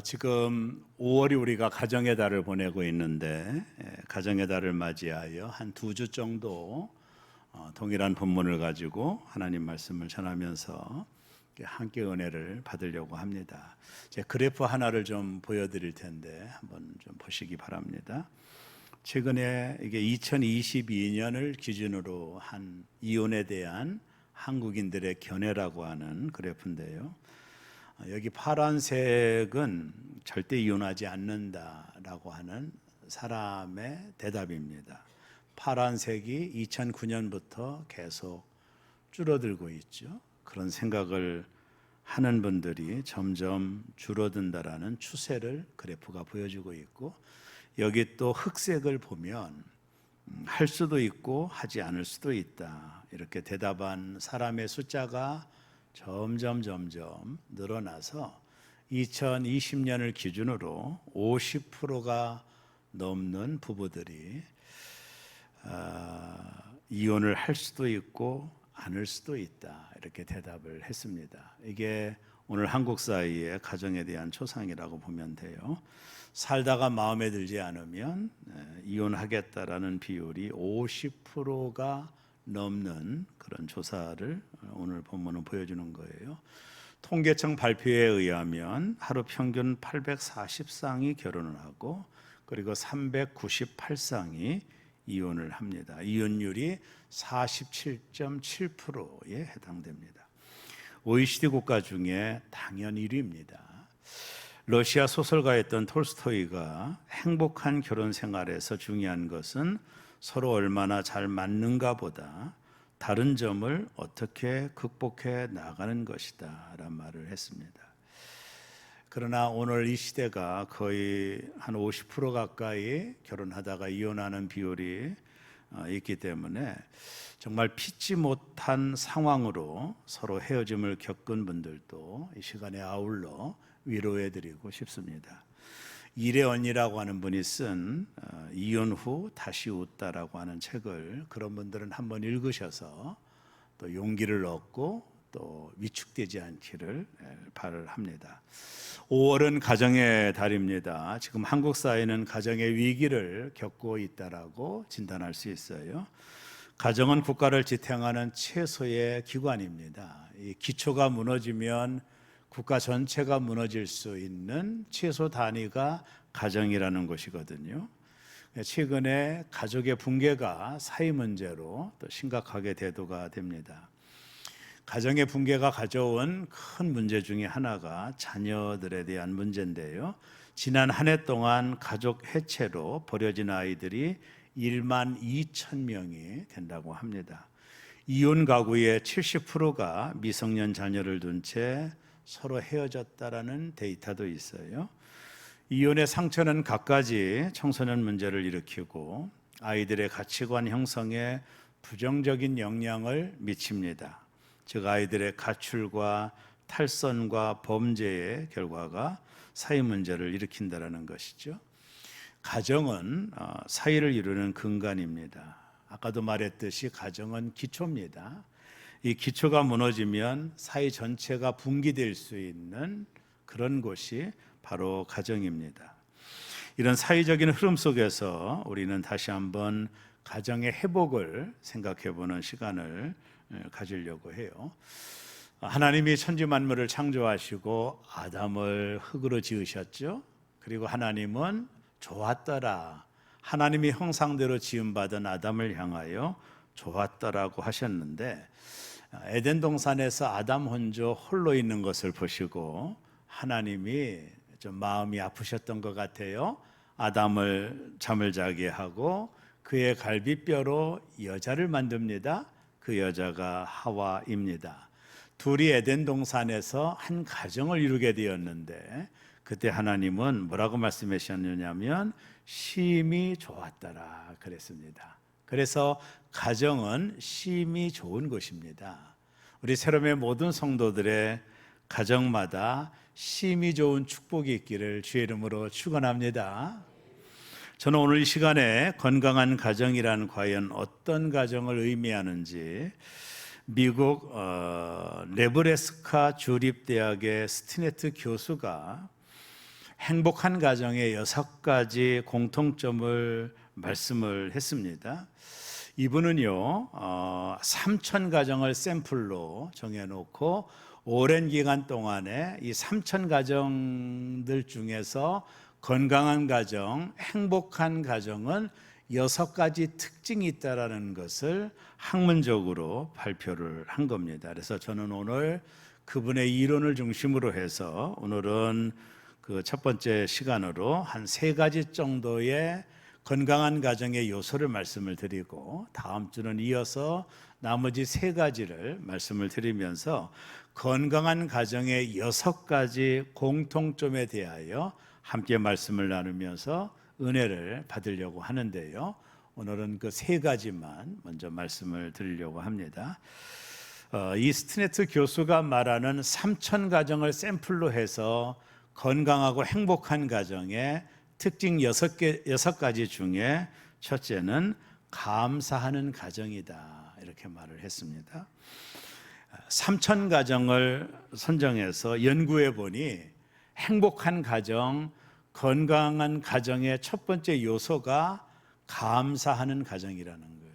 지금 5월이 우리가 가정의 달을 보내고 있는데 가정의 달을 맞이하여 한 2주 정도 동일한 본문을 가지고 하나님 말씀을 전하면서 함께 은혜를 받으려고 합니다. 제 그래프 하나를 좀 보여드릴 텐데 한번 좀 보시기 바랍니다. 최근에 이게 2022년을 기준으로 한 이혼에 대한 한국인들의 견해라고 하는 그래프인데요. 여기 파란색은 절대 이혼하지 않는다라고 하는 사람의 대답입니다. 파란색이 2009년부터 계속 줄어들고 있죠. 그런 생각을 하는 분들이 점점 줄어든다라는 추세를 그래프가 보여주고 있고, 여기 또 흑색을 보면 할 수도 있고 하지 않을 수도 있다, 이렇게 대답한 사람의 숫자가 점점 늘어나서 2020년을 기준으로 50%가 넘는 부부들이 이혼을 할 수도 있고 않을 수도 있다, 이렇게 대답을 했습니다. 이게 오늘 한국 사회의 가정에 대한 초상이라고 보면 돼요. 살다가 마음에 들지 않으면 이혼하겠다라는 비율이 50%가 넘는 그런 조사를 오늘 본문은 보여주는 거예요. 통계청 발표에 의하면 하루 평균 840쌍이 결혼을 하고, 그리고 398쌍이 이혼을 합니다. 이혼율이 47.7%에 해당됩니다. OECD 국가 중에 당연 1위입니다. 러시아 소설가였던 톨스토이가 행복한 결혼 생활에서 중요한 것은 서로 얼마나 잘 맞는가 보다 다른 점을 어떻게 극복해 나가는 것이다 라는 말을 했습니다. 그러나 오늘 이 시대가 거의 한 50% 가까이 결혼하다가 이혼하는 비율이 있기 때문에 정말 피치 못한 상황으로 서로 헤어짐을 겪은 분들도 이 시간에 아울러 위로해드리고 싶습니다. 일의 언니라고 하는 분이 쓴 이혼 후 다시 웃다라고 하는 책을 그런 분들은 한번 읽으셔서 또 용기를 얻고 또 위축되지 않기를 바랍니다. 5월은 가정의 달입니다. 지금 한국 사회는 가정의 위기를 겪고 있다라고 진단할 수 있어요. 가정은 국가를 지탱하는 최소의 기관입니다. 이 기초가 무너지면 국가 전체가 무너질 수 있는 최소 단위가 가정이라는 것이거든요. 최근에 가족의 붕괴가 사회 문제로 또 심각하게 대두가 됩니다. 가정의 붕괴가 가져온 큰 문제 중에 하나가 자녀들에 대한 문제인데요. 지난 한 해 동안 가족 해체로 버려진 아이들이 1만 2천 명이 된다고 합니다. 이혼 가구의 70%가 미성년 자녀를 둔 채 서로 헤어졌다라는 데이터도 있어요. 이혼의 상처는 갖가지 청소년 문제를 일으키고 아이들의 가치관 형성에 부정적인 영향을 미칩니다. 즉 아이들의 가출과 탈선과 범죄의 결과가 사회 문제를 일으킨다는 것이죠. 가정은 사회를 이루는 근간입니다. 아까도 말했듯이 가정은 기초입니다. 이 기초가 무너지면 사회 전체가 붕괴될 수 있는 그런 곳이 바로 가정입니다. 이런 사회적인 흐름 속에서 우리는 다시 한번 가정의 회복을 생각해 보는 시간을 가지려고 해요. 하나님이 천지 만물을 창조하시고 아담을 흙으로 지으셨죠. 그리고 하나님은 좋았더라, 하나님이 형상대로 지음받은 아담을 향하여 좋았더라고 하셨는데, 에덴 동산에서 아담 혼자 홀로 있는 것을 보시고 하나님이 좀 마음이 아프셨던 것 같아요. 아담을 잠을 자게 하고 그의 갈비뼈로 여자를 만듭니다. 그 여자가 하와입니다. 둘이 에덴 동산에서 한 가정을 이루게 되었는데, 그때 하나님은 뭐라고 말씀하셨느냐면 심히 좋았더라 그랬습니다. 그래서 가정은 심히 좋은 것입니다. 우리 새롬의 모든 성도들의 가정마다 심히 좋은 축복이 있기를 주의 이름으로 축원합니다. 저는 오늘 이 시간에 건강한 가정이란 과연 어떤 가정을 의미하는지 미국 네브래스카 주립대학의 스티네트 교수가 행복한 가정의 6가지 공통점을 말씀을 했습니다. 이분은요, 3천 가정을 샘플로 정해놓고 오랜 기간 동안에 이 3천 가정들 중에서 건강한 가정, 행복한 가정은 6가지 특징이 있다라는 것을 학문적으로 발표를 한 겁니다. 그래서 저는 오늘 그분의 이론을 중심으로 해서 오늘은 그 첫 번째 시간으로 한 3가지 정도의 건강한 가정의 요소를 말씀을 드리고, 다음 주는 이어서 나머지 3가지를 말씀을 드리면서 건강한 가정의 6가지 공통점에 대하여 함께 말씀을 나누면서 은혜를 받으려고 하는데요. 오늘은 그 3가지만 먼저 말씀을 드리려고 합니다. 이 스트네트 교수가 말하는 3천 가정을 샘플로 해서 건강하고 행복한 가정의 특징 6가지 중에 첫째는 감사하는 가정이다, 이렇게 말을 했습니다. 3천 가정을 선정해서 연구해 보니 행복한 가정, 건강한 가정의 첫 번째 요소가 감사하는 가정이라는 거예요.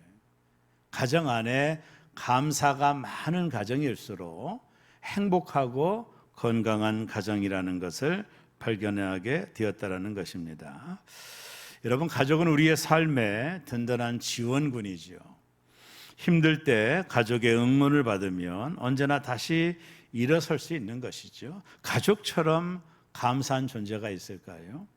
가정 안에 감사가 많은 가정일수록 행복하고 건강한 가정이라는 것을 발견하게 되었다라는 것입니다. 여러분, 가족은 우리의 삶의 든든한 지원군이죠. 힘들 때 가족의 응원을 받으면 언제나 다시 일어설 수 있는 것이죠. 가족처럼 감사한 존재가 있을까요?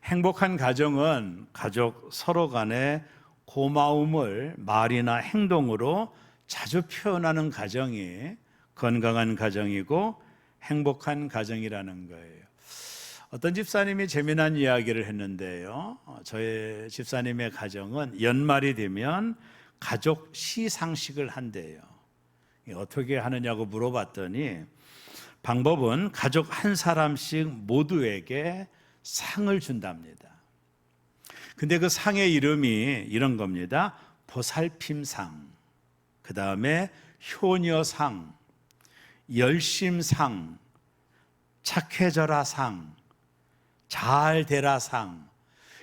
행복한 가정은 가족 서로 간에 고마움을 말이나 행동으로 자주 표현하는 가정이 건강한 가정이고 행복한 가정이라는 거예요. 어떤 집사님이 재미난 이야기를 했는데요, 저의 집사님의 가정은 연말이 되면 가족 시상식을 한대요. 어떻게 하느냐고 물어봤더니 방법은 가족 한 사람씩 모두에게 상을 준답니다. 근데 그 상의 이름이 이런 겁니다. 보살핌상, 그 다음에 효녀상, 열심상, 착해져라상, 잘되라상,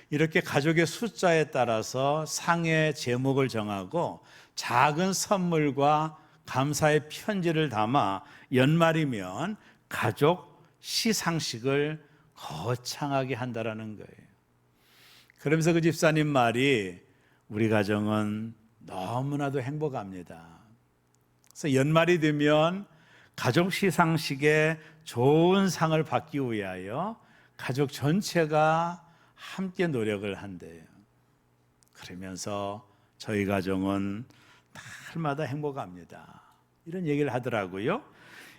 이렇게 가족의 숫자에 따라서 상의 제목을 정하고 작은 선물과 감사의 편지를 담아 연말이면 가족 시상식을 거창하게 한다라는 거예요. 그러면서 그 집사님 말이 우리 가정은 너무나도 행복합니다. 그래서 연말이 되면 가족 시상식에 좋은 상을 받기 위하여 가족 전체가 함께 노력을 한대요. 그러면서 저희 가정은 날마다 행복합니다, 이런 얘기를 하더라고요.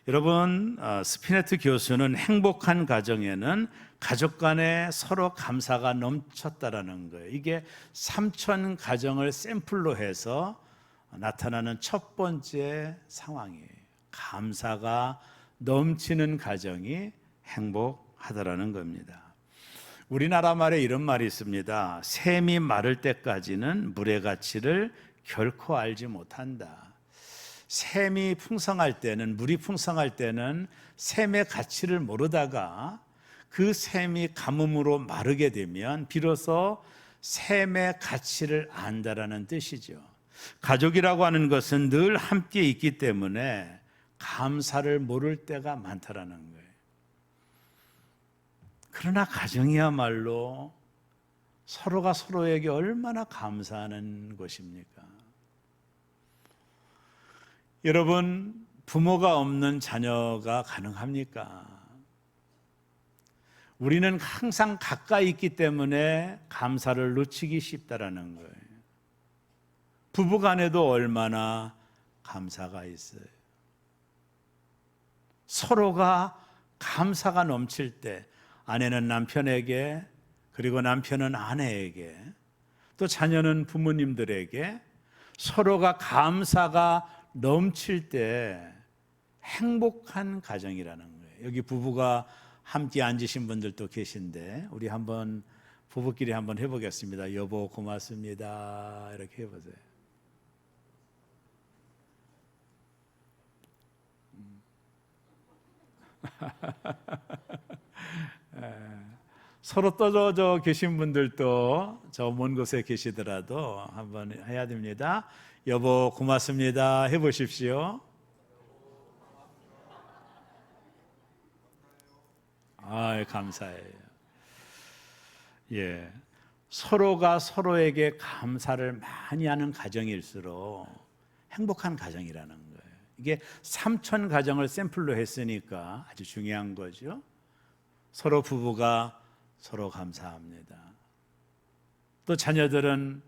여러분, 스피네트 교수는 행복한 가정에는 가족 간에 서로 감사가 넘쳤다라는 거예요. 이게 3천 가정을 샘플로 해서 나타나는 첫 번째 상황이에요. 감사가 넘치는 가정이 행복하다라는 겁니다. 우리나라 말에 이런 말이 있습니다. 샘이 마를 때까지는 물의 가치를 결코 알지 못한다. 샘이 풍성할 때는, 물이 풍성할 때는 샘의 가치를 모르다가 그 샘이 가뭄으로 마르게 되면 비로소 샘의 가치를 안다라는 뜻이죠. 가족이라고 하는 것은 늘 함께 있기 때문에 감사를 모를 때가 많다라는 거예요. 그러나 가정이야말로 서로가 서로에게 얼마나 감사하는 곳입니까? 여러분, 부모가 없는 자녀가 가능합니까? 우리는 항상 가까이 있기 때문에 감사를 놓치기 쉽다라는 거예요. 부부간에도 얼마나 감사가 있어요. 서로가 감사가 넘칠 때 아내는 남편에게, 그리고 남편은 아내에게, 또 자녀는 부모님들에게 서로가 감사가 넘칠 때 행복한 가정이라는 거예요. 여기 부부가 함께 앉으신 분들도 계신데 우리 한번 부부끼리 한번 해보겠습니다. 여보 고맙습니다, 이렇게 해보세요. 서로 떨어져 계신 분들도 저 먼 곳에 계시더라도 한번 해야 됩니다. 여보 고맙습니다 해보십시오. 아, 감사해요. 예, 서로가 서로에게 감사를 많이 하는 가정일수록 행복한 가정이라는 거예요. 이게 삼천 가정을 샘플로 했으니까 아주 중요한 거죠. 서로 부부가 서로 감사합니다. 또 자녀들은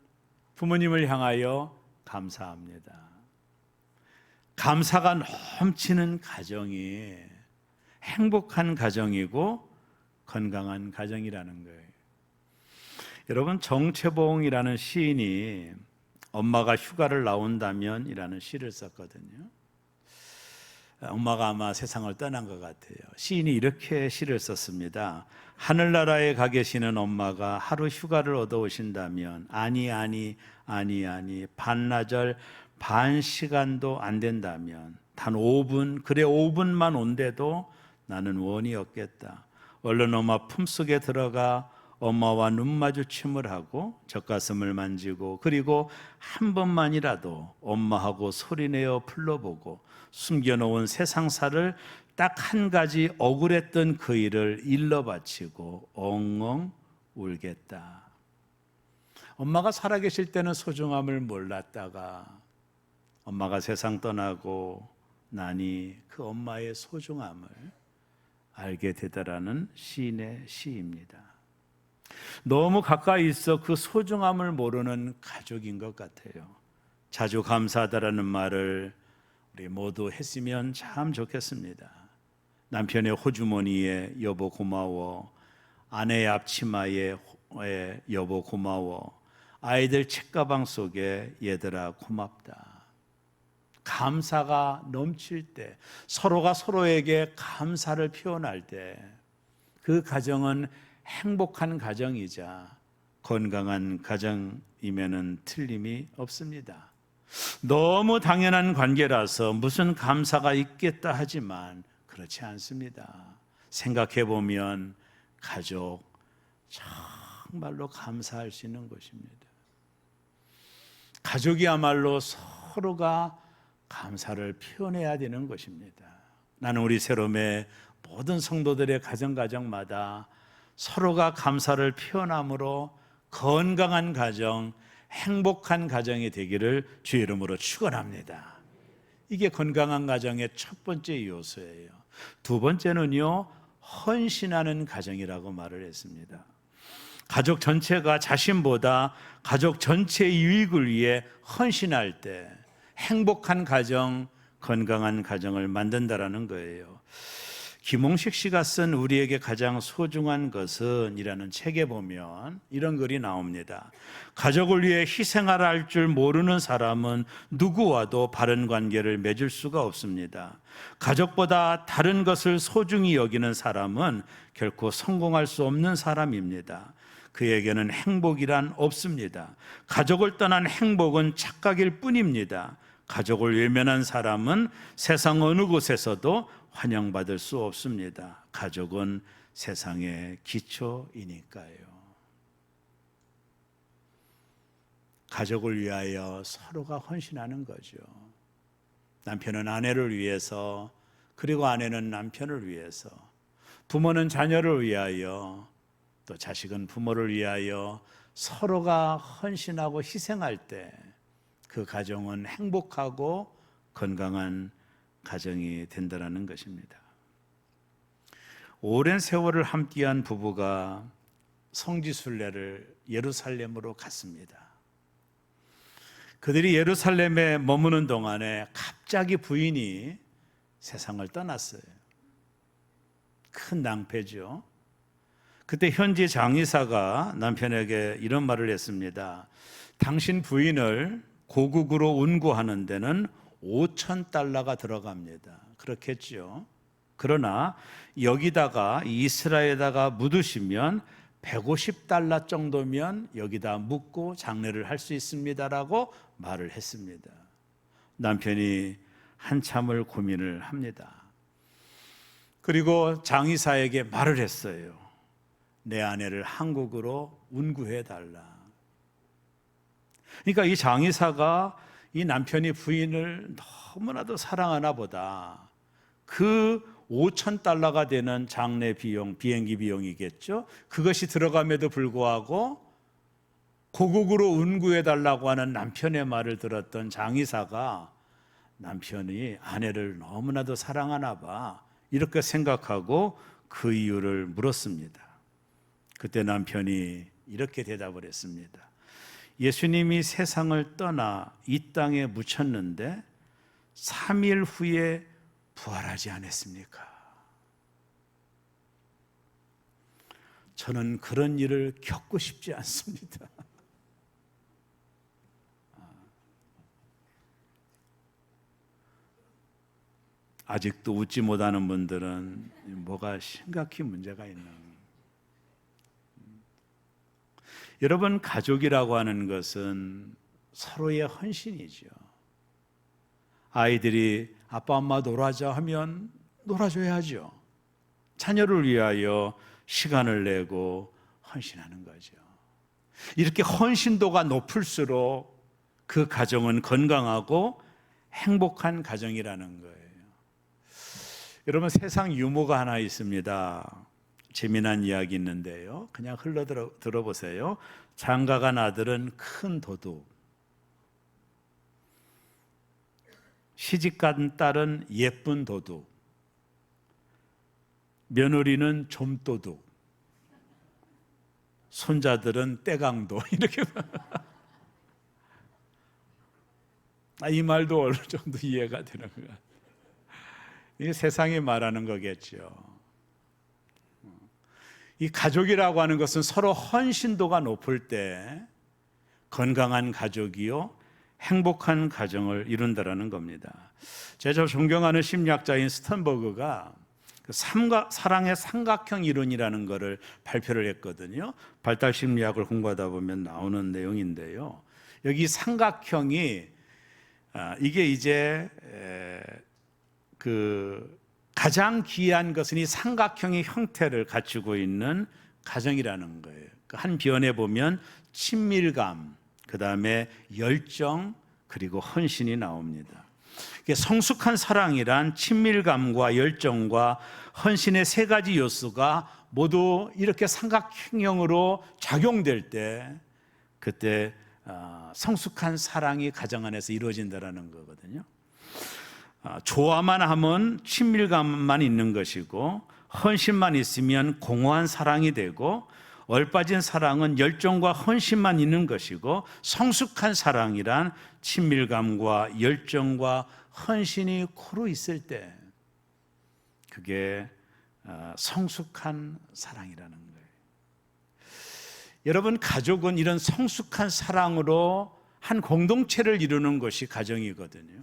부모님을 향하여 감사합니다. 감사가 넘치는 가정이 행복한 가정이고 건강한 가정이라는 거예요. 여러분, 정채봉이라는 시인이 엄마가 휴가를 나온다면 이라는 시를 썼거든요. 엄마가 아마 세상을 떠난 것 같아요. 시인이 이렇게 시를 썼습니다. 하늘나라에 가 계시는 엄마가 하루 휴가를 얻어오신다면 아니 반나절 반 시간도 안 된다면 단 5분, 그래 5분만 온데도 나는 원이 없겠다. 얼른 엄마 품속에 들어가 엄마와 눈 마주침을 하고 젖가슴을 만지고 그리고 한 번만이라도 엄마하고 소리내어 불러보고 숨겨놓은 세상사를 딱 한 가지 억울했던 그 일을 일러 바치고 엉엉 울겠다. 엄마가 살아계실 때는 소중함을 몰랐다가 엄마가 세상 떠나고 나니 그 엄마의 소중함을 알게 되더라는 시인의 시입니다. 너무 가까이 있어 그 소중함을 모르는 가족인 것 같아요. 자주 감사하다라는 말을 우리 모두 했으면 참 좋겠습니다. 남편의 호주머니에 여보 고마워, 아내의 앞치마에 여보 고마워, 아이들 책가방 속에 얘들아 고맙다. 감사가 넘칠 때, 서로가 서로에게 감사를 표현할 때 그 가정은 행복한 가정이자 건강한 가정임에는 틀림이 없습니다. 너무 당연한 관계라서 무슨 감사가 있겠다 하지만 그렇지 않습니다. 생각해 보면 가족 정말로 감사할 수 있는 것입니다. 가족이야말로 서로가 감사를 표현해야 되는 것입니다. 나는 우리 새롬의 모든 성도들의 가정마다 서로가 감사를 표현함으로 건강한 가정, 행복한 가정이 되기를 주의 이름으로 축원합니다. 이게 건강한 가정의 첫 번째 요소예요. 두 번째는요, 헌신하는 가정이라고 말을 했습니다. 가족 전체가 자신보다 가족 전체의 유익을 위해 헌신할 때 행복한 가정, 건강한 가정을 만든다라는 거예요. 김홍식 씨가 쓴 우리에게 가장 소중한 것은 이라는 책에 보면 이런 글이 나옵니다. 가족을 위해 희생하라 할 줄 모르는 사람은 누구와도 바른 관계를 맺을 수가 없습니다. 가족보다 다른 것을 소중히 여기는 사람은 결코 성공할 수 없는 사람입니다. 그에게는 행복이란 없습니다. 가족을 떠난 행복은 착각일 뿐입니다. 가족을 외면한 사람은 세상 어느 곳에서도 환영받을 수 없습니다. 가족은 세상의 기초이니까요. 가족을 위하여 서로가 헌신하는 거죠. 남편은 아내를 위해서, 그리고 아내는 남편을 위해서, 부모는 자녀를 위하여, 또 자식은 부모를 위하여 서로가 헌신하고 희생할 때 그 가정은 행복하고 건강한 가정이 된다는 것입니다. 오랜 세월을 함께한 부부가 성지순례를 예루살렘으로 갔습니다. 그들이 예루살렘에 머무는 동안에 갑자기 부인이 세상을 떠났어요. 큰 낭패죠. 그때 현지 장의사가 남편에게 이런 말을 했습니다. 당신 부인을 고국으로 운구하는 데는 5,000달러가 들어갑니다. 그렇겠죠. 그러나 여기다가 이스라엘에다가 묻으시면 150달러 정도면 여기다 묻고 장례를 할 수 있습니다라고 말을 했습니다. 남편이 한참을 고민을 합니다. 그리고 장의사에게 말을 했어요. 내 아내를 한국으로 운구해 달라. 그러니까 이 장의사가 이 남편이 부인을 너무나도 사랑하나 보다. 그 5,000달러가 되는 장례 비용, 비행기 비용이겠죠. 그것이 들어감에도 불구하고 고국으로 운구해 달라고 하는 남편의 말을 들었던 장의사가 남편이 아내를 너무나도 사랑하나 봐, 이렇게 생각하고 그 이유를 물었습니다. 그때 남편이 이렇게 대답을 했습니다. 예수님이 세상을 떠나 이 땅에 묻혔는데 3일 후에 부활하지 않았습니까? 저는 그런 일을 겪고 싶지 않습니다. 아직도 웃지 못하는 분들은 뭐가 심각히 문제가 있는. 여러분, 가족이라고 하는 것은 서로의 헌신이죠. 아이들이 아빠 엄마 놀아줘 하면 놀아줘야죠. 자녀를 위하여 시간을 내고 헌신하는 거죠. 이렇게 헌신도가 높을수록 그 가정은 건강하고 행복한 가정이라는 거예요. 여러분, 세상 유머가 하나 있습니다. 재미난 이야기 있는데요, 그냥 들어보세요. 장가간 아들은 큰 도둑, 시집간 딸은 예쁜 도둑, 며느리는 좀도둑, 손자들은 떼강도. 이렇게. 이 말도 어느 정도 이해가 되는 것 같아요. 이게 세상이 말하는 거겠죠. 이 가족이라고 하는 것은 서로 헌신도가 높을 때 건강한 가족이요 행복한 가정을 이룬다라는 겁니다. 제가 존경하는 심리학자인 스턴버그가 사랑의 삼각형 이론이라는 것을 발표를 했거든요. 발달 심리학을 공부하다 보면 나오는 내용인데요, 여기 삼각형이 이게 이제 가장 귀한 것은 이 삼각형의 형태를 갖추고 있는 가정이라는 거예요. 한 변에 보면 친밀감, 그 다음에 열정, 그리고 헌신이 나옵니다. 성숙한 사랑이란 친밀감과 열정과 헌신의 세 가지 요소가 모두 이렇게 삼각형으로 작용될 때, 그때 성숙한 사랑이 가정 안에서 이루어진다는 거거든요. 좋아만 하면 친밀감만 있는 것이고, 헌신만 있으면 공허한 사랑이 되고, 얼빠진 사랑은 열정과 헌신만 있는 것이고, 성숙한 사랑이란 친밀감과 열정과 헌신이 고루 있을 때, 그게 성숙한 사랑이라는 거예요. 여러분, 가족은 이런 성숙한 사랑으로 한 공동체를 이루는 것이 가정이거든요.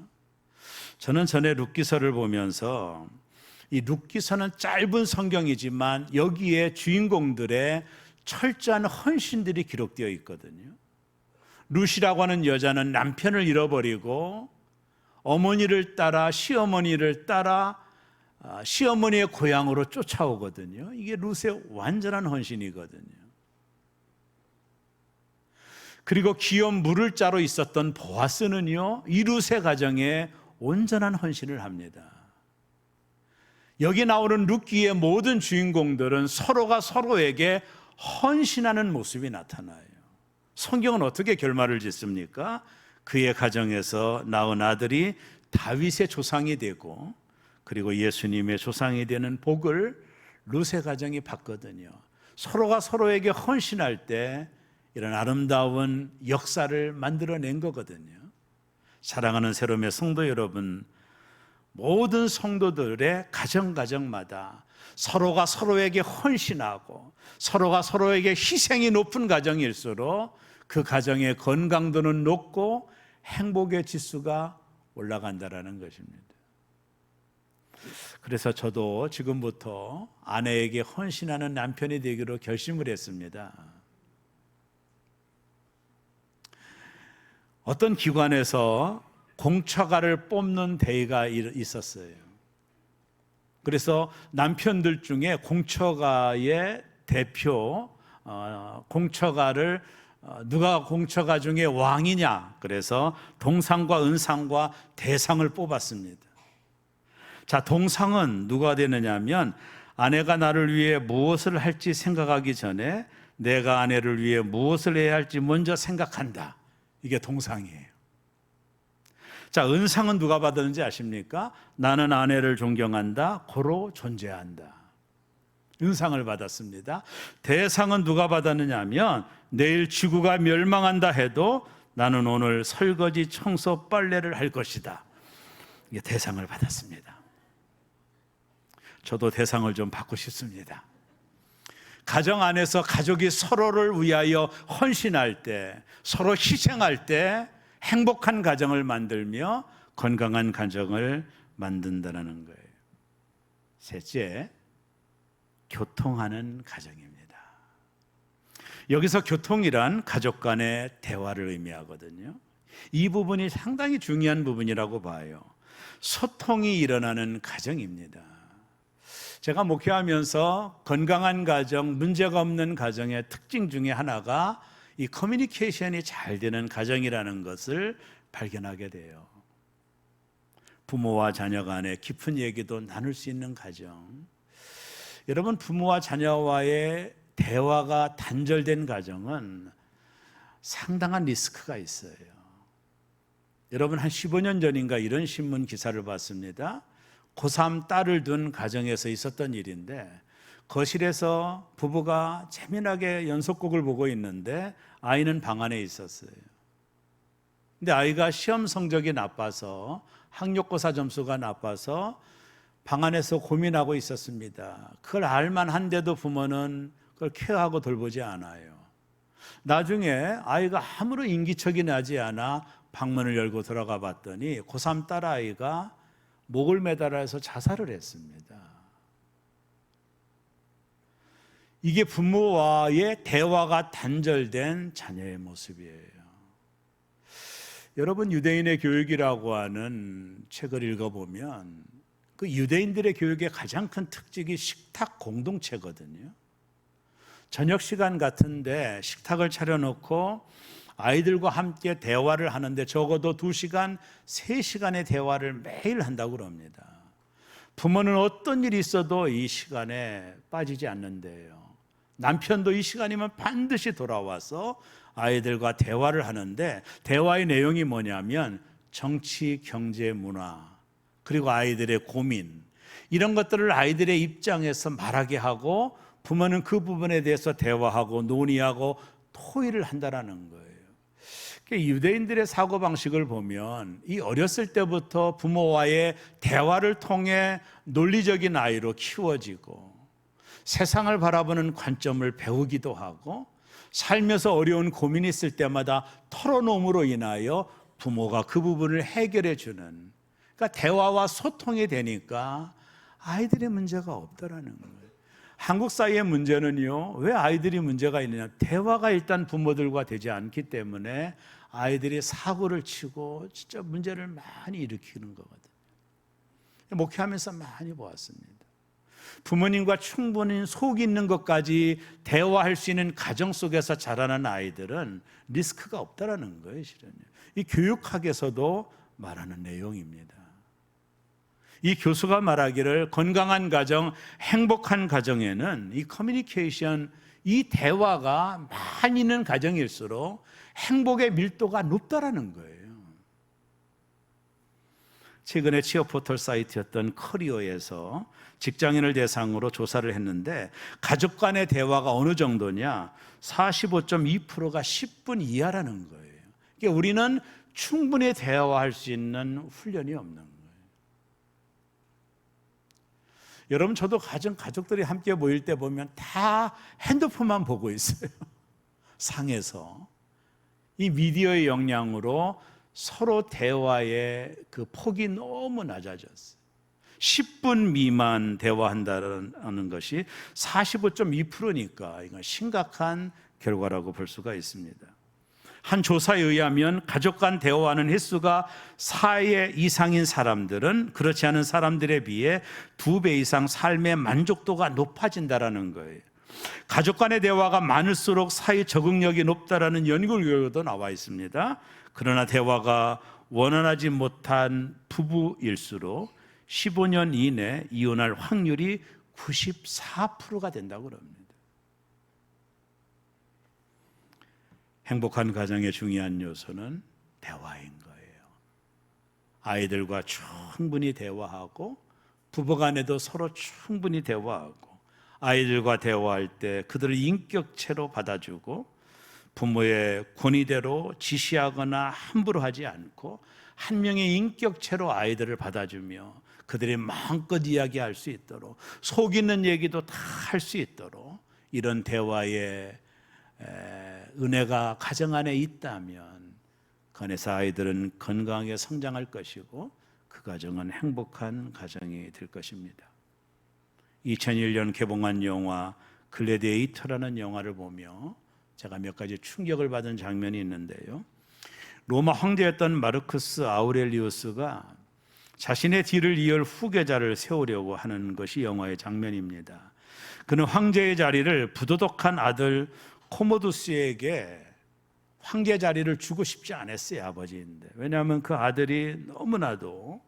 저는 전에 룻기서를 보면서, 이 룻기서는 짧은 성경이지만 여기에 주인공들의 철저한 헌신들이 기록되어 있거든요. 룻이라고 하는 여자는 남편을 잃어버리고 어머니를 따라 시어머니를 따라 시어머니의 고향으로 쫓아오거든요. 이게 룻의 완전한 헌신이거든요. 그리고 기업 물을 자로 있었던 보아스는요, 이 룻의 가정에 온전한 헌신을 합니다. 여기 나오는 룻기의 모든 주인공들은 서로가 서로에게 헌신하는 모습이 나타나요. 성경은 어떻게 결말을 짓습니까? 그의 가정에서 낳은 아들이 다윗의 조상이 되고, 그리고 예수님의 조상이 되는 복을 룻의 가정이 받거든요. 서로가 서로에게 헌신할 때 이런 아름다운 역사를 만들어낸 거거든요. 사랑하는 새롬의 성도 여러분, 모든 성도들의 가정마다 서로가 서로에게 헌신하고 서로가 서로에게 희생이 높은 가정일수록 그 가정의 건강도는 높고 행복의 지수가 올라간다라는 것입니다. 그래서 저도 지금부터 아내에게 헌신하는 남편이 되기로 결심을 했습니다. 어떤 기관에서 공처가를 뽑는 대회가 있었어요. 그래서 남편들 중에 공처가에 대표 공처가를 누가 공처가 중에 왕이냐, 그래서 동상과 은상과 대상을 뽑았습니다. 자, 동상은 누가 되느냐 하면 아내가 나를 위해 무엇을 할지 생각하기 전에 내가 아내를 위해 무엇을 해야 할지 먼저 생각한다. 이게 동상이에요. 자, 은상은 누가 받았는지 아십니까? 나는 아내를 존경한다, 고로 존재한다. 은상을 받았습니다. 대상은 누가 받았느냐 하면 내일 지구가 멸망한다 해도 나는 오늘 설거지, 청소, 빨래를 할 것이다. 이게 대상을 받았습니다. 저도 대상을 좀 받고 싶습니다. 가정 안에서 가족이 서로를 위하여 헌신할 때, 서로 희생할 때 행복한 가정을 만들며 건강한 가정을 만든다는 거예요. 셋째, 교통하는 가정입니다. 여기서 교통이란 가족 간의 대화를 의미하거든요. 이 부분이 상당히 중요한 부분이라고 봐요. 소통이 일어나는 가정입니다. 제가 목회하면서 건강한 가정, 문제가 없는 가정의 특징 중에 하나가 이 커뮤니케이션이 잘 되는 가정이라는 것을 발견하게 돼요. 부모와 자녀 간의 깊은 얘기도 나눌 수 있는 가정. 여러분, 부모와 자녀와의 대화가 단절된 가정은 상당한 리스크가 있어요. 여러분, 한 15년 전인가 이런 신문 기사를 봤습니다. 고3 딸을 둔 가정에서 있었던 일인데, 거실에서 부부가 재미나게 연속극을 보고 있는데 아이는 방 안에 있었어요. 근데 아이가 시험 성적이 나빠서, 학력고사 점수가 나빠서 방 안에서 고민하고 있었습니다. 그걸 알만한데도 부모는 그걸 케어하고 돌보지 않아요. 나중에 아이가 아무런 인기척이 나지 않아 방문을 열고 들어가 봤더니 고3 딸아이가 목을 매달아서 자살을 했습니다. 이게 부모와의 대화가 단절된 자녀의 모습이에요. 여러분, 유대인의 교육이라고 하는 책을 읽어보면 그 유대인들의 교육의 가장 큰 특징이 식탁 공동체거든요. 저녁 시간 같은데 식탁을 차려놓고 아이들과 함께 대화를 하는데 적어도 2시간, 3시간의 대화를 매일 한다고 그럽니다. 부모는 어떤 일이 있어도 이 시간에 빠지지 않는데요. 남편도 이 시간이면 반드시 돌아와서 아이들과 대화를 하는데, 대화의 내용이 뭐냐면 정치, 경제, 문화, 그리고 아이들의 고민, 이런 것들을 아이들의 입장에서 말하게 하고 부모는 그 부분에 대해서 대화하고 논의하고 토의를 한다는 거예요. 유대인들의 사고방식을 보면 이 어렸을 때부터 부모와의 대화를 통해 논리적인 아이로 키워지고 세상을 바라보는 관점을 배우기도 하고, 살면서 어려운 고민이 있을 때마다 털어놓음으로 인하여 부모가 그 부분을 해결해 주는, 그러니까 대화와 소통이 되니까 아이들의 문제가 없더라는 거예요. 한국 사회의 문제는요, 왜 아이들이 문제가 있느냐, 대화가 일단 부모들과 되지 않기 때문에 아이들이 사고를 치고 진짜 문제를 많이 일으키는 거거든요. 목회하면서 많이 보았습니다. 부모님과 충분히 속 있는 것까지 대화할 수 있는 가정 속에서 자라는 아이들은 리스크가 없다라는 거예요, 실은요. 이 교육학에서도 말하는 내용입니다. 이 교수가 말하기를 건강한 가정, 행복한 가정에는 이 커뮤니케이션, 이 대화가 많이 있는 가정일수록 행복의 밀도가 높다라는 거예요. 최근에 취업 포털 사이트였던 커리어에서 직장인을 대상으로 조사를 했는데 가족 간의 대화가 어느 정도냐, 45.2%가 10분 이하라는 거예요. 그러니까 우리는 충분히 대화할 수 있는 훈련이 없는 거예요. 여러분, 저도 가족들이 함께 모일 때 보면 다 핸드폰만 보고 있어요. 상에서. 이 미디어의 영향으로 서로 대화의 그 폭이 너무 낮아졌어요. 10분 미만 대화한다는 것이 45.2%니까 이건 심각한 결과라고 볼 수가 있습니다. 한 조사에 의하면 가족 간 대화하는 횟수가 4회 이상인 사람들은 그렇지 않은 사람들에 비해 2배 이상 삶의 만족도가 높아진다는 거예요. 가족 간의 대화가 많을수록 사회 적응력이 높다라는 연구 결과도 나와 있습니다. 그러나 대화가 원활하지 못한 부부일수록 15년 이내 이혼할 확률이 94%가 된다고 합니다. 행복한 가정의 중요한 요소는 대화인 거예요. 아이들과 충분히 대화하고 부부간에도 서로 충분히 대화하고 아이들과 대화할 때 그들을 인격체로 받아주고 부모의 권위대로 지시하거나 함부로 하지 않고 한 명의 인격체로 아이들을 받아주며 그들이 마음껏 이야기할 수 있도록 속 있는 얘기도 다 할 수 있도록 이런 대화의 은혜가 가정 안에 있다면 그 안에서 아이들은 건강하게 성장할 것이고 그 가정은 행복한 가정이 될 것입니다. 2001년 개봉한 영화 글래디에이터라는 영화를 보며 제가 몇 가지 충격을 받은 장면이 있는데요. 로마 황제였던 마르쿠스 아우렐리우스가 자신의 뒤를 이을 후계자를 세우려고 하는 것이 영화의 장면입니다. 그는 황제의 자리를 부도덕한 아들 코모두스에게 황제 자리를 주고 싶지 않았어요. 아버지인데. 왜냐하면 그 아들이 너무나도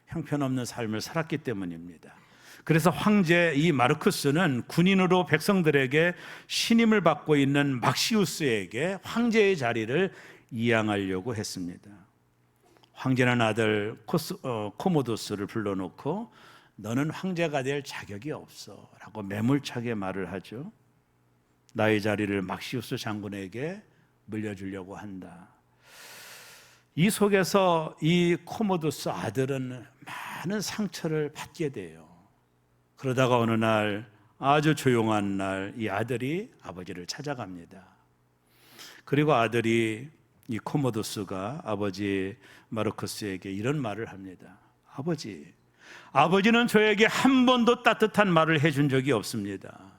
형편없는 삶을 살았기 때문입니다. 그래서 황제 이 마르쿠스는 군인으로 백성들에게 신임을 받고 있는 막시우스에게 황제의 자리를 이양하려고 했습니다. 황제는 아들 코모도스를 불러놓고 너는 황제가 될 자격이 없어 라고 매몰차게 말을 하죠. 나의 자리를 막시우스 장군에게 물려주려고 한다. 이 속에서 이 코모도스 아들은 많은 상처를 받게 돼요. 그러다가 어느 날 아주 조용한 날 이 아들이 아버지를 찾아갑니다. 그리고 아들이 이 코모도스가 아버지 마르쿠스에게 이런 말을 합니다. 아버지는 저에게 한 번도 따뜻한 말을 해준 적이 없습니다.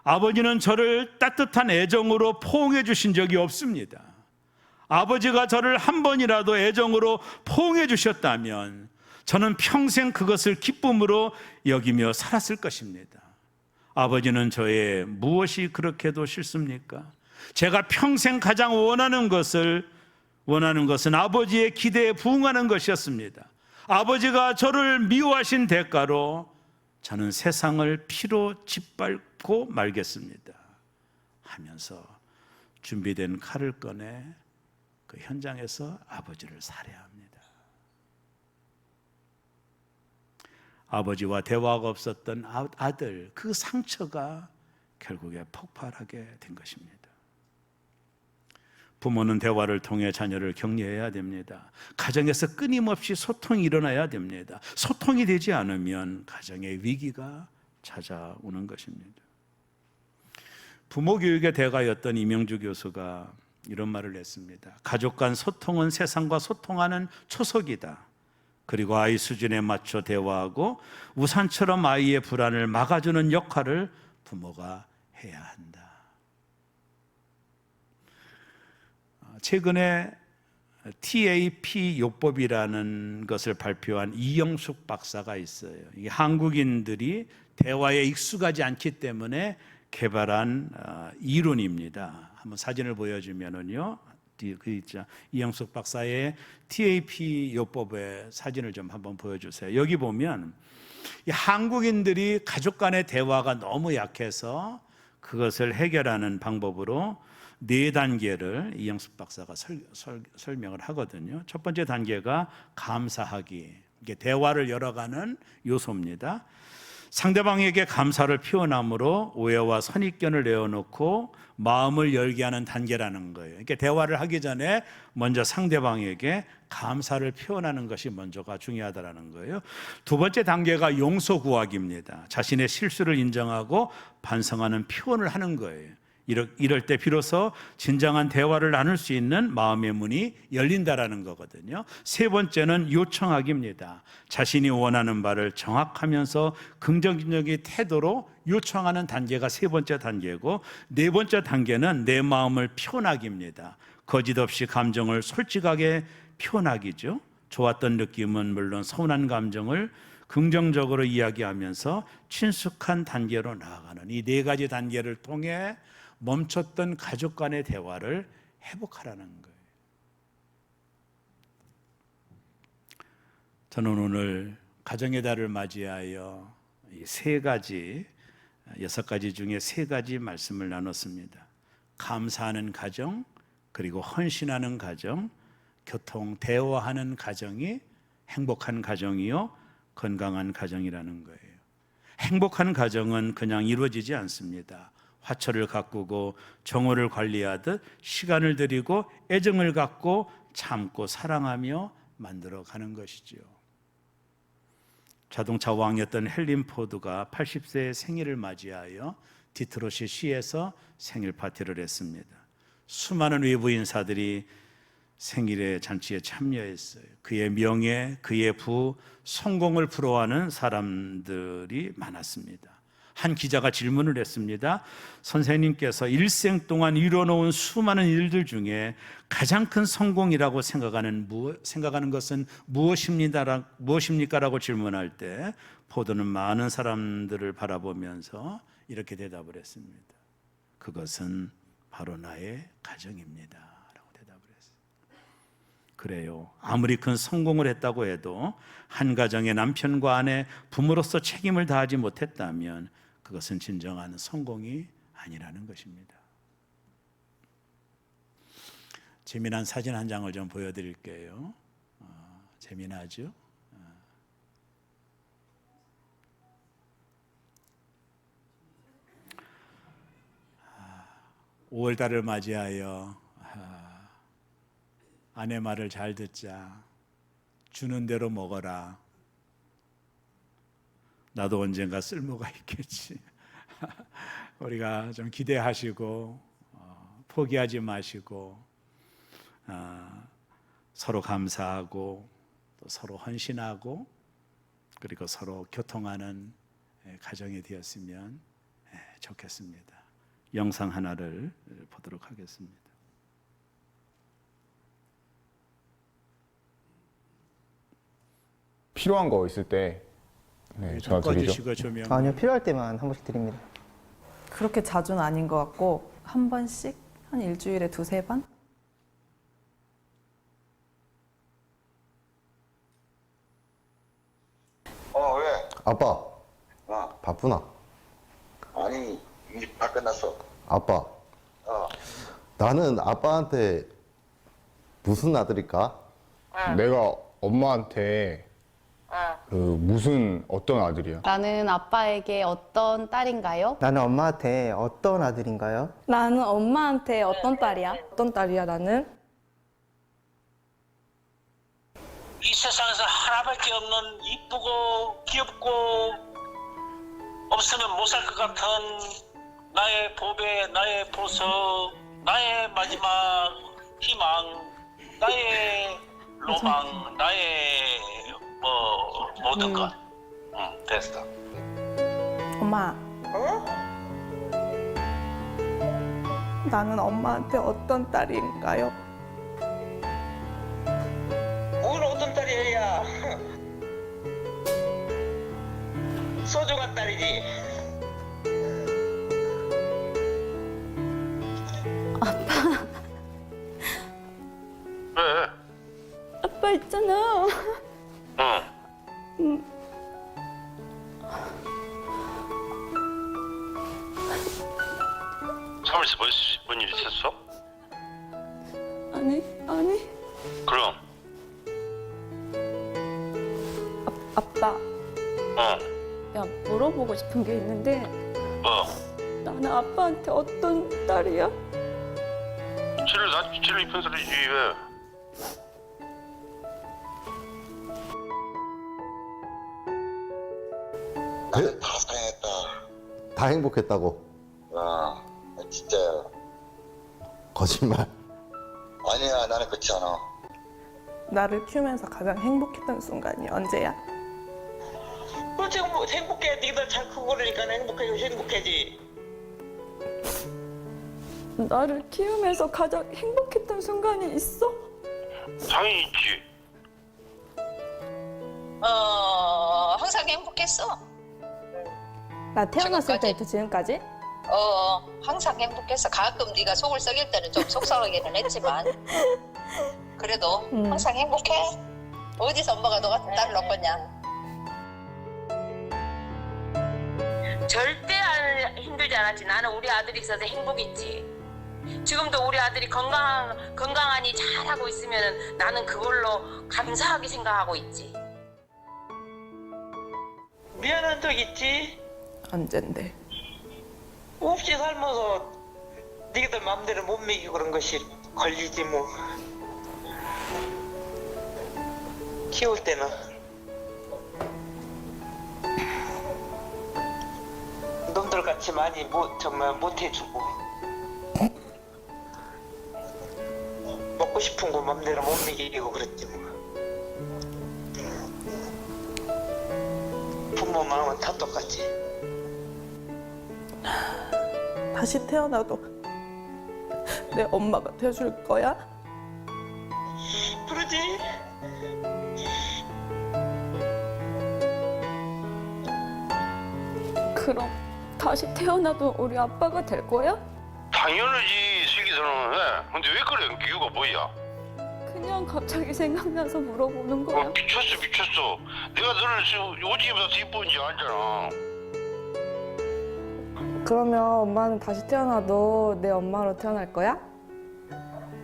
아버지는 저를 따뜻한 애정으로 포옹해 주신 적이 없습니다. 아버지가 저를 한 번이라도 애정으로 포옹해 주셨다면 저는 평생 그것을 기쁨으로 여기며 살았을 것입니다. 아버지는 저의 무엇이 그렇게도 싫습니까? 제가 평생 가장 원하는 것은 아버지의 기대에 부응하는 것이었습니다. 아버지가 저를 미워하신 대가로 저는 세상을 피로 짓밟고 말겠습니다 하면서 준비된 칼을 꺼내 그 현장에서 아버지를 살해합니다. 아버지와 대화가 없었던 아들, 그 상처가 결국에 폭발하게 된 것입니다. 부모는 대화를 통해 자녀를 격려해야 됩니다. 가정에서 끊임없이 소통이 일어나야 됩니다. 소통이 되지 않으면 가정의 위기가 찾아오는 것입니다. 부모 교육의 대가였던 이명주 교수가 이런 말을 했습니다. 가족 간 소통은 세상과 소통하는 초석이다. 그리고 아이 수준에 맞춰 대화하고 우산처럼 아이의 불안을 막아주는 역할을 부모가 해야 한다. 최근에 TAP 요법이라는 것을 발표한 이영숙 박사가 있어요. 이게 한국인들이 대화에 익숙하지 않기 때문에 개발한 이론입니다. 한번 사진을 보여주면은요, 그 있죠. 이영숙 박사의 TAP 요법의 사진을 좀 한번 보여주세요. 여기 보면 이 한국인들이 가족 간의 대화가 너무 약해서 그것을 해결하는 방법으로 4단계를 이영숙 박사가 설명을 하거든요. 첫 번째 단계가 감사하기. 이게 대화를 열어가는 요소입니다. 상대방에게 감사를 표현함으로 오해와 선입견을 내어놓고 마음을 열게 하는 단계라는 거예요. 그러니까 대화를 하기 전에 먼저 상대방에게 감사를 표현하는 것이 먼저가 중요하다는 거예요. 두 번째 단계가 용서 구하기입니다. 자신의 실수를 인정하고 반성하는 표현을 하는 거예요. 이럴 때 비로소 진정한 대화를 나눌 수 있는 마음의 문이 열린다라는 거거든요. 세 번째는 요청하기입니다. 자신이 원하는 바를 정확하면서 긍정적인 태도로 요청하는 단계가 세 번째 단계고, 네 번째 단계는 내 마음을 표현하기입니다. 거짓 없이 감정을 솔직하게 표현하기죠. 좋았던 느낌은 물론 서운한 감정을 긍정적으로 이야기하면서 친숙한 단계로 나아가는 이 네 가지 단계를 통해 멈췄던 가족 간의 대화를 회복하라는 거예요. 저는 오늘 가정의 달을 맞이하여 이 세 가지, 6가지 중에 3가지 말씀을 나눴습니다. 감사하는 가정, 그리고 헌신하는 가정, 교통, 대화하는 가정이 행복한 가정이요, 건강한 가정이라는 거예요. 행복한 가정은 그냥 이루어지지 않습니다. 화초를 가꾸고 정호를 관리하듯 시간을 들이고 애정을 갖고 참고 사랑하며 만들어가는 것이죠. 자동차 왕이었던 헨리 포드가 80세의 생일을 맞이하여 디트로시 시에서 생일 파티를 했습니다. 수많은 외부인사들이 생일의 잔치에 참여했어요. 그의 명예, 그의 부, 성공을 부러워하는 사람들이 많았습니다. 한 기자가 질문을 했습니다. 선생님께서 일생 동안 이뤄놓은 수많은 일들 중에 가장 큰 성공이라고 생각하는 것은 무엇입니까? 라고 질문할 때 포도는 많은 사람들을 바라보면서 이렇게 대답을 했습니다. 그것은 바로 나의 가정입니다. 라고 대답을 했어요. 그래요. 아무리 큰 성공을 했다고 해도 한 가정의 남편과 아내, 부모로서 책임을 다하지 못했다면 그것은 진정한 성공이 아니라는 것입니다. 재미난 사진 한 장을 좀 보여드릴게요. 재미나죠? 5월달을 맞이하여 아내 말을 잘 듣자, 주는 대로 먹어라, 나도 언젠가 쓸모가 있겠지. 우리가 좀 기대하시고 포기하지 마시고 서로 감사하고 또 서로 헌신하고 그리고 서로 교통하는 가정이 되었으면 좋겠습니다. 영상 하나를 보도록 하겠습니다. 필요한 거 있을 때 전화 드리죠. 아니요, 필요할 때만 한 번씩 드립니다. 그렇게 자주는 아닌 것 같고 한 번씩 한 일주일에 2-3번? 왜? 아빠, 바쁘나? 아니, 이제 다 끝났어. 아빠, 나는 아빠한테 무슨 아들일까? 내가 엄마한테 어떤 아들이야? 나는 아빠에게 어떤 딸인가요? 나는 엄마한테 어떤 아들인가요? 나는 엄마한테 어떤 딸이야? 어떤 딸이야, 나는? 이 세상에서 하나밖에 없는 이쁘고 귀엽고 없으면 못 살 것 같은 나의 보배, 나의 보석, 나의 마지막 희망, 나의 로망, 나의 모든 것. 됐어. 엄마. 나는 엄마한테 어떤 딸인가요? 오늘 어떤 딸이야? 소중한 딸이지. 왜? 아빠 있잖아. 사무실에서 뭔 일 있었어? 아니. 그럼. 아빠. 야, 물어보고 싶은 게 있는데 나는 아빠한테 어떤 딸이야? 제일 이쁜 소리지 왜? 나는 다 사랑했다. 다 행복했다고. 진짜야. 거짓말. 아니야, 나는 그렇지 않아. 나를 키우면서 가장 행복했던 순간이 언제야? 지금 뭐 행복해. 네가 잘 크고 그러니까 행복해지. 나를 키우면서 가장 행복했던 순간이 있어? 당연히 있지. 항상 행복했어. 나 태어났을 지금까지? 때부터 지금까지? 항상 행복했어. 가끔 네가 속을 썩일 때는 좀 속상하기는 했지만 그래도 항상 행복해. 어디서 엄마가 너 같은 딸을 얻겠냐. 절대 힘들지 않았지. 나는 우리 아들이 있어서 행복했지. 지금도 우리 아들이 건강하니 잘하고 있으면 나는 그걸로 감사하게 생각하고 있지. 미안한 적 있지? 언젠데? 없이 살면서 니들 마음대로 못 먹이고 그런 것이 걸리지 뭐. 키울 때는 놈들 같이 많이 정말 못 해주고 먹고 싶은 거 마음대로 못 먹이고 그랬지 뭐. 부모 마음은 다 똑같지. 다시 태어나도 내 엄마가 돼줄 거야? 그러지. 그럼 다시 태어나도 우리 아빠가 될 거야? 당연하지, 슬기서는. 왜? 근데 왜 그래? 이유가 뭐야? 그냥 갑자기 생각나서 물어보는 거야. 미쳤어. 내가 너를 지금 오지에서 이쁜지 알잖아. 그러면 엄마는 다시 태어나도 내 엄마로 태어날 거야?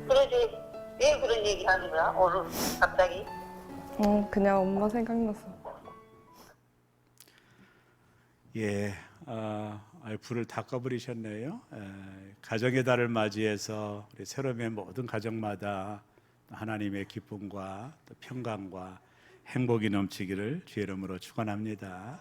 그러지. 왜 그런 얘기 하는 거야? 오늘 갑자기? 그냥 엄마 생각났어. 예, 불을 다 꺼버리셨네요. 가정의 달을 맞이해서 우리 새롬의 모든 가정마다 하나님의 기쁨과 또 평강과 행복이 넘치기를 주의 이름으로 축원합니다.